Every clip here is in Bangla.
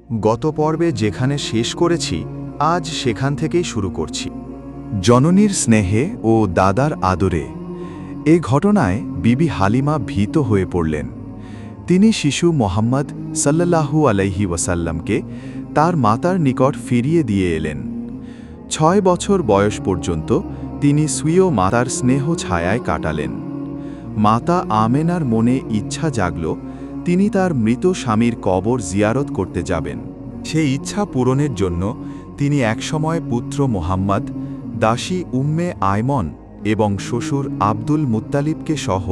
গত পর্বে যেখানে শেষ করেছি আজ সেখান থেকেই শুরু করছি। জননীর স্নেহে ও দাদার আদরে এ ঘটনায় বিবি হালিমা ভীত হয়ে পড়লেন। তিনি শিশু মোহাম্মদ সাল্লাল্লাহু আলাইহি ওয়াসাল্লামকে তার মাতার নিকট ফিরিয়ে দিয়ে এলেন। 6 বছর বয়স পর্যন্ত তিনি স্বীয় মাতার স্নেহ ছায়ায় কাটালেন। মাতা আমেনার মনে ইচ্ছা জাগল তিনি তার মৃত স্বামীর কবর জিয়ারত করতে যাবেন। সেই ইচ্ছা পূরণের জন্য তিনি একসময় পুত্র মোহাম্মদ, দাসী উম্মে আয়মন এবং শ্বশুর আব্দুল মুত্তালিবকে সহ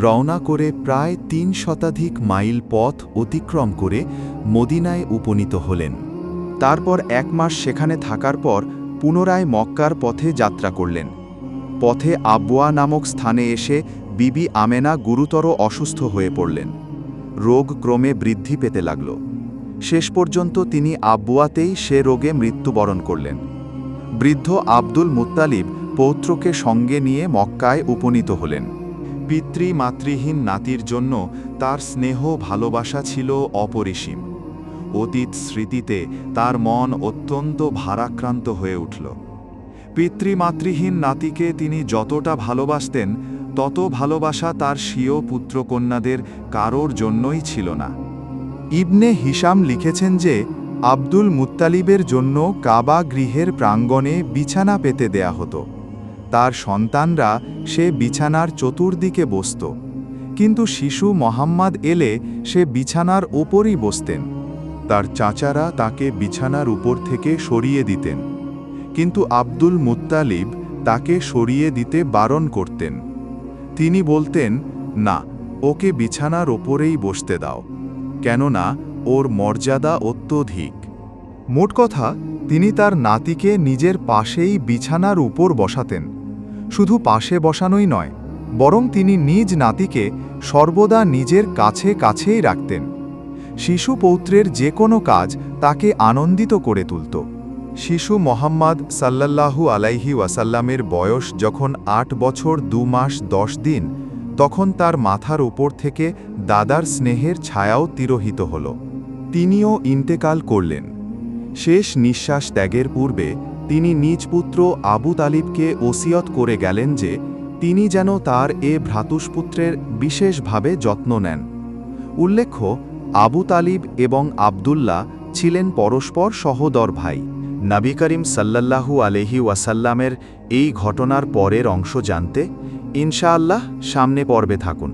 রওনা করে প্রায় 3 শতাধিক মাইল পথ অতিক্রম করে মদিনায় উপনীত হলেন। তারপর 1 মাস সেখানে থাকার পর পুনরায় মক্কার পথে যাত্রা করলেন। পথে আবওয়া নামক স্থানে এসে বিবি আমেনা গুরুতর অসুস্থ হয়ে পড়লেন। রোগ ক্রমে বৃদ্ধি পেতে লাগল। শেষ পর্যন্ত তিনি আবওয়াতেই সে রোগে মৃত্যুবরণ করলেন। বৃদ্ধ আব্দুল মুত্তালিব পৌত্রকে সঙ্গে নিয়ে মক্কায় উপনীত হলেন। পিতৃমাতৃহীন নাতির জন্য তার স্নেহ ভালোবাসা ছিল অপরিসীম। অতীত স্মৃতিতে তার মন অত্যন্ত ভারাক্রান্ত হয়ে উঠল। পিতৃমাতৃহীন নাতিকে তিনি যতটা ভালোবাসতেন তত ভালোবাসা তার স্বীয় পুত্রকন্যাদের কারোর জন্যই ছিল না। ইবনে হিশাম লিখেছেন যে আব্দুল মুত্তালিবের জন্য কাবা গৃহের প্রাঙ্গণে বিছানা পেতে দেয়া হতো। তার সন্তানরা সে বিছানার চতুর্দিকে বসত, কিন্তু শিশু মোহাম্মদ এলে সে বিছানার ওপরই বসতেন। তার চাচারা তাকে বিছানার উপর থেকে সরিয়ে দিতেন, কিন্তু আব্দুল মুত্তালিব তাকে সরিয়ে দিতে বারণ করতেন। তিনি বলতেন, না, ওকে বিছানার ওপরেই বসতে দাও, কেননা ওর মর্যাদা অত্যধিক। মোট কথা, তিনি তার নাতিকে নিজের পাশেই বিছানার উপর বসাতেন। শুধু পাশে বসানোই নয়, বরং তিনি নিজ নাতিকে সর্বদা নিজের কাছে কাছেই রাখতেন। শিশু পৌত্রের যে কোনো কাজ তাকে আনন্দিত করে তুলত। শিশু মোহাম্মদ সাল্লাল্লাহু আলাইহি ওয়াসাল্লামের বয়স যখন 8 বছর 2 মাস 10 দিন, তখন তার মাথার উপর থেকে দাদার স্নেহের ছায়াও তিরোহিত হল। তিনিও ইন্তেকাল করলেন। শেষ নিঃশ্বাস ত্যাগের পূর্বে তিনি নিজ পুত্র আবু তালিবকে ওসিয়ত করে গেলেন যে তিনি যেন তার এ ভ্রাতুষ্পুত্রের বিশেষভাবে যত্ন নেন। উল্লেখ্য, আবু তালিব এবং আবদুল্লাহ ছিলেন পরস্পর সহোদর ভাই। নবী করিম সাল্লাল্লাহু আলাইহি ওয়াসাল্লামের এই ঘটনার পরের অংশ জানতে ইনশাআল্লাহ সামনে পর্বে থাকুন।